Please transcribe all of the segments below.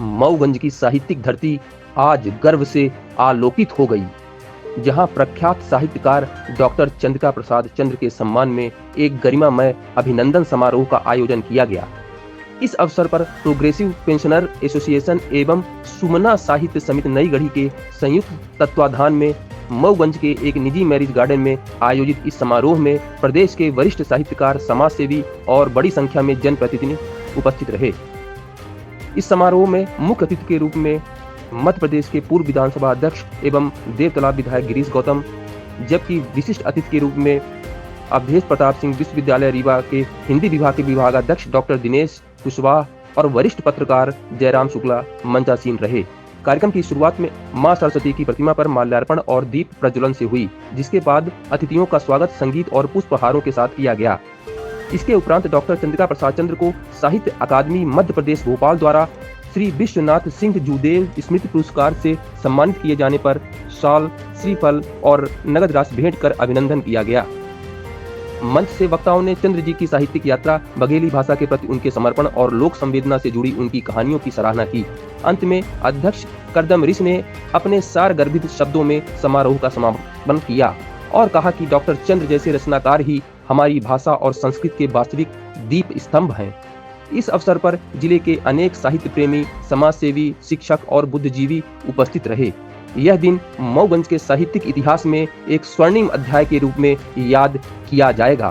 मऊगंज की साहित्यिक धरती आज गर्व से आलोकित हो गई, जहां प्रख्यात साहित्यकार डॉक्टर चंद्रिका प्रसाद चंद्र के सम्मान में एक गरिमामय अभिनंदन समारोह का आयोजन किया गया। इस अवसर पर प्रोग्रेसिव पेंशनर एसोसिएशन एवं सुमना साहित्य समिति नई गढ़ी के संयुक्त तत्वाधान में मऊगंज के एक निजी मैरिज गार्डन में आयोजित इस समारोह में प्रदेश के वरिष्ठ साहित्यकार, समाजसेवी और बड़ी संख्या में जनप्रतिनिधि उपस्थित रहे। इस समारोह में मुख्य अतिथि के रूप में मध्य प्रदेश के पूर्व विधानसभा अध्यक्ष एवं देवतालाब विधायक गिरीश गौतम, जबकि विशिष्ट अतिथि के रूप में अवधेश प्रताप सिंह विश्वविद्यालय रीवा के हिंदी विभाग के विभागाध्यक्ष डॉक्टर दिनेश कुशवाहा और वरिष्ठ पत्रकार जयराम शुक्ला मंचासीन रहे। कार्यक्रम की शुरुआत में मां सरस्वती की प्रतिमा पर माल्यार्पण और दीप प्रज्वलन से हुई, जिसके बाद अतिथियों का स्वागत संगीत और पुष्पहारों के साथ किया गया। इसके उपरांत डॉक्टर चंद्रिका प्रसाद चंद्र को साहित्य अकादमी मध्य प्रदेश भोपाल द्वारा श्री विश्वनाथ सिंह जूदेव स्मृति पुरस्कार से सम्मानित किए जाने पर शाल, श्रीफल और नगद राशि भेंट कर अभिनंदन किया गया। मंच से वक्ताओं ने चंद्र जी की साहित्यिक यात्रा, बघेली भाषा के प्रति उनके समर्पण और लोक संवेदना से जुड़ी उनकी कहानियों की सराहना की। अंत में अध्यक्ष करदम ऋषि ने अपने सारगर्भित शब्दों में समारोह का समापन किया और कहा कि डॉक्टर चंद्र जैसे रचनाकार ही हमारी भाषा और संस्कृति के वास्तविक दीप स्तंभ हैं। इस अवसर पर जिले के अनेक साहित्य प्रेमी, समाजसेवी, शिक्षक और बुद्धिजीवी उपस्थित रहे। यह दिन मऊगंज के साहित्यिक इतिहास में एक स्वर्णिम अध्याय के रूप में याद किया जाएगा।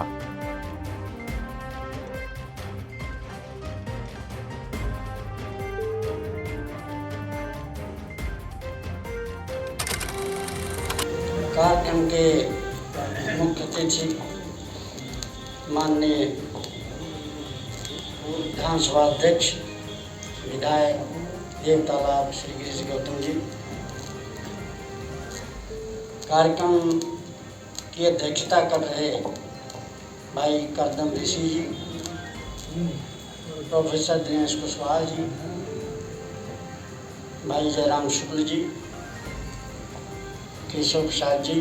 कार्यक्रम के मुख्य अतिथि माननीय विधानसभा अध्यक्ष विधायक देवतालाब श्री गिरीश गौतम जी, कार्यक्रम की अध्यक्षता कर रहे भाई करदम ऋषि जी, प्रोफेसर दिनेश कुशवाहा जी, भाई Jairam Shukla ji, Keshav Prasad ji,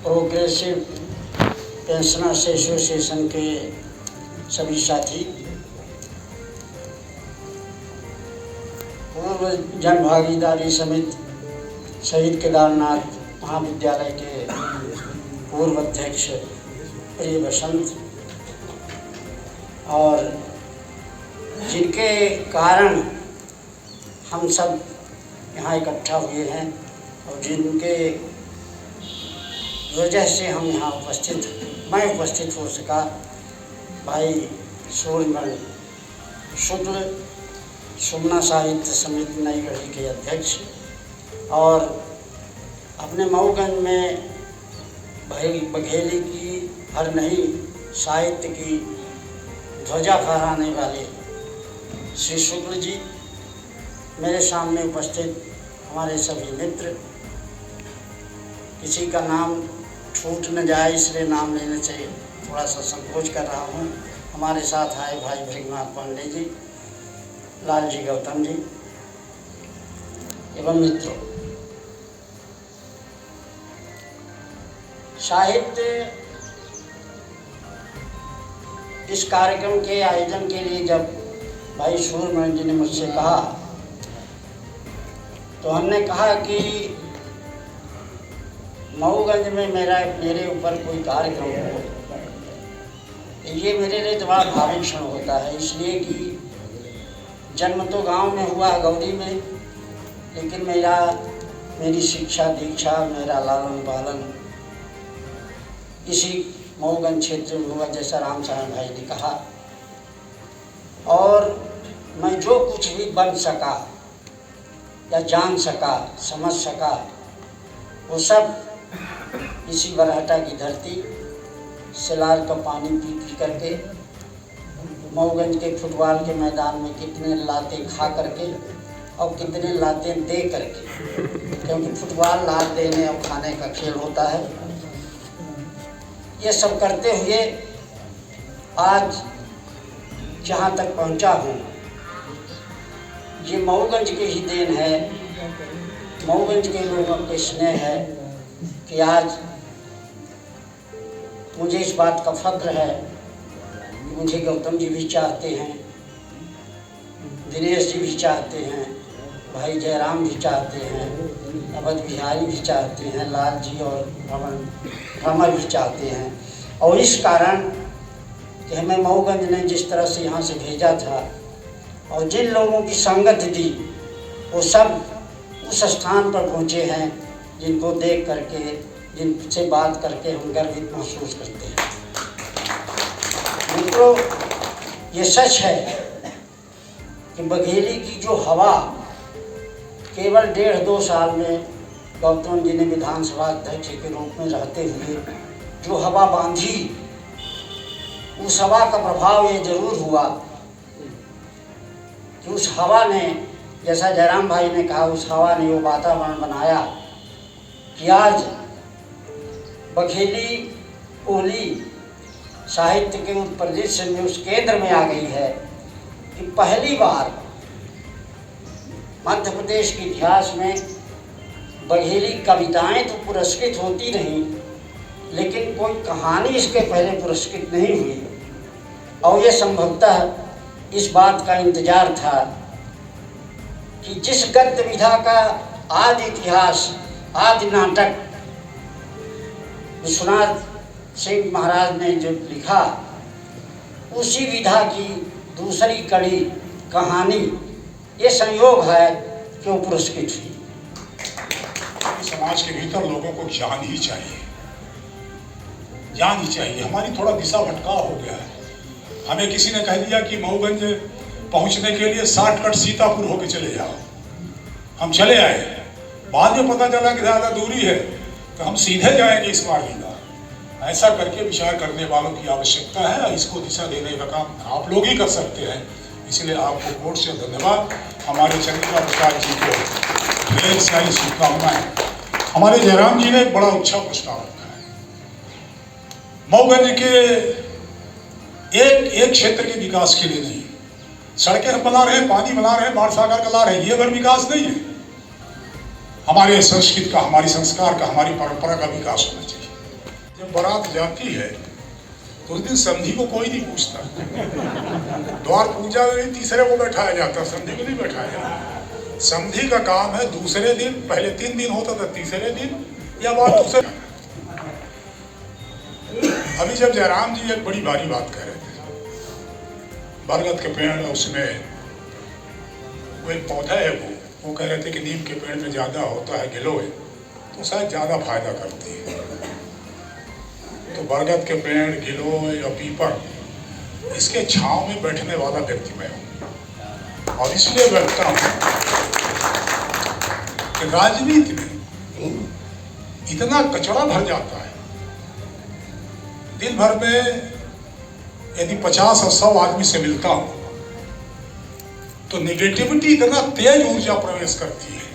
progressive pensioners association के सभी साथी, पूर्व जन भागीदारी समिति शहीद केदारनाथ महाविद्यालय के पूर्व अध्यक्ष प्रिय बसंत, और जिनके कारण हम सब यहाँ इकट्ठा हुए हैं और जिनके वजह से हम यहाँ मैं उपस्थित हो सका, भाई सूर्यमणि शुक्ल, सुमना साहित्य समिति नई गढ़ी के अध्यक्ष, और अपने मऊगंज में बघेली की हर नई साहित्य की ध्वजा फहराने वाले श्री शुक्ल जी, मेरे सामने उपस्थित हमारे सभी मित्र, किसी का नाम छूट न जाए इसलिए नाम लेने से थोड़ा सा संकोच कर रहा हूँ। हमारे साथ आए भाई भृगनाथ पांडे जी, लाल जी गौतम जी एवं मित्रों, साहित्य इस कार्यक्रम के आयोजन के लिए जब भाई सूर्यमणि जी ने मुझसे कहा तो हमने कहा कि मऊगंज में मेरे ऊपर कोई कार्यक्रम हो, ये मेरे लिए तो बड़ा भावुक क्षण होता है, इसलिए कि जन्म तो गांव में हुआ गौरी में, लेकिन मेरी शिक्षा दीक्षा, मेरा लालन पालन इसी मऊगंज क्षेत्र में हुआ, जैसा राम साहब भाई ने कहा। और मैं जो कुछ भी बन सका या जान सका, समझ सका, वो सब इसी बरहटा की धरती सिलार का पानी पी करके, मऊगंज के फुटबॉल के मैदान में कितने लाते खा करके और कितने लाते दे करके, क्योंकि फुटबॉल लात देने और खाने का खेल होता है। ये सब करते हुए आज जहाँ तक पहुँचा हूँ, ये मऊगंज के ही देन है, मऊगंज के लोगों के स्नेह है कि आज मुझे इस बात का फक्र है कि मुझे गौतम जी भी चाहते हैं, दिनेश जी भी चाहते हैं, भाई जयराम भी चाहते हैं, अवध बिहारी भी चाहते हैं, लाल जी और रमन भी चाहते हैं। और इस कारण कि हमें मऊगंज ने जिस तरह से यहाँ से भेजा था और जिन लोगों की संगत दी, वो सब उस स्थान पर पहुँचे हैं जिनको देख करके, जिनसे बात करके हम गर्वित महसूस करते हैं। मित्रों, ये सच है कि बघेली की जो हवा केवल 1.5-2 साल में गौतम जी ने विधानसभा अध्यक्ष के रूप में रहते हुए जो हवा बांधी, उस हवा का प्रभाव ये जरूर हुआ कि उस हवा ने, जैसा जयराम भाई ने कहा, उस हवा ने वो वातावरण बनाया कि आज बघेली कोहली साहित्य के उस परिदृश्य में, उस केंद्र में आ गई है कि पहली बार मध्य प्रदेश के इतिहास में बघेली कविताएं तो पुरस्कृत होती रहीं, लेकिन कोई कहानी इसके पहले पुरस्कृत नहीं हुई। और ये संभवतः इस बात का इंतजार था कि जिस गद्य विधा का आदि इतिहास, आदि नाटक विश्वनाथ सिंह महाराज ने जो लिखा, उसी विधा की दूसरी कड़ी कहानी, ये संयोग है कि वो पुरस्कृत हुई। समाज के भीतर लोगों को ज्ञान ही चाहिए, ज्ञान ही चाहिए। हमारी थोड़ा दिशा भटकाव हो गया है। हमें किसी ने कह दिया कि मऊगंज पहुंचने के लिए शॉर्टकट सीतापुर होके चले जाओ। हम चले आए, बाद में पता चला कि ज़्यादा दूरी है, तो हम सीधे जाएंगे इस मार्ग। ऐसा करके विचार करने वालों की आवश्यकता है। इसको दिशा देने का काम आप लोग ही कर सकते हैं। इसलिए आपको कोर्ट से धन्यवाद। हमारे चंद्रिका प्रसाद जी को ढेर सारी शुभकामनाएं। हमारे जयराम जी ने एक बड़ा अच्छा प्रस्ताव रखा है। मऊगंज के एक क्षेत्र के विकास के लिए नहीं, सड़कें हम बना रहे हैं, पानी बना रहे हैं, बाढ़ सागर का ला रहे हैं, ये अगर विकास नहीं है। हमारे संस्कृति का, हमारी संस्कार का, हमारी परंपरा का विकास होना चाहिए। जब बारात जाती है तो उस दिन समधी को कोई नहीं पूछता। द्वार पूजा में तीसरे को बैठाया जाता, समधी को नहीं बैठाया जाता। समधी का काम है दूसरे दिन, पहले 3 दिन होता था, तीसरे दिन या बात दूसरे। अभी जब जयराम जी एक बड़ी भारी बात कह रहे थे, बरगद के पेड़, उसमें वो एक पौधा है, वो कह रहे थे कि नीम के पेड़ में ज्यादा होता है गिलोय, तो शायद ज्यादा फायदा करती है। तो बरगद के पेड़, गिलोय और पीपल, इसके छांव में बैठने वाला व्यक्ति मैं हूं। और इसलिए बैठता हूं कि राजनीति में इतना कचरा भर जाता है। दिन भर में यदि 50 और 100 आदमी से मिलता हूं तो नेगेटिविटी इतना तेज ऊर्जा प्रवेश करती है,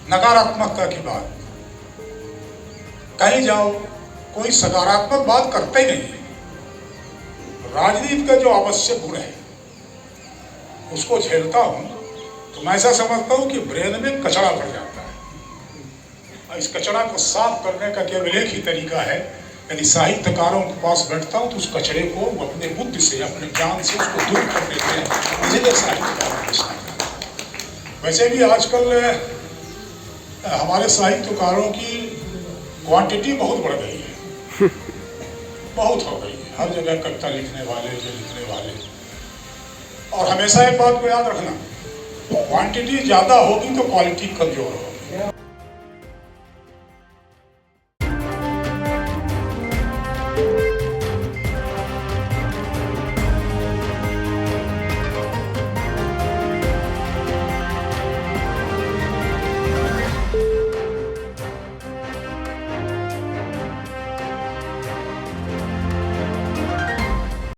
नकारात्मकता की बात। कहीं जाओ कोई सकारात्मक बात करते ही नहीं। राजनीति का जो आवश्यक गुण है उसको झेलता हूं तो मैं ऐसा समझता हूं कि ब्रेन में कचरा भर जाता है। इस कचरा को साफ करने का केवल एक ही तरीका है, यदि साहित्यकारों के पास बैठता हूं तो उस कचरे को अपने बुद्धि से, अपने ज्ञान से उसको दूर कर देते हैं। इसीलिए साहित्यकारों के साथ। वैसे भी आजकल हमारे साहित्यकारों की क्वांटिटी बहुत बढ़ गई है, बहुत हो गई है। हर जगह कविता लिखने वाले, जो लिखने वाले। और हमेशा एक बात को याद रखना, क्वांटिटी ज्यादा होगी तो क्वालिटी कमजोर होगी।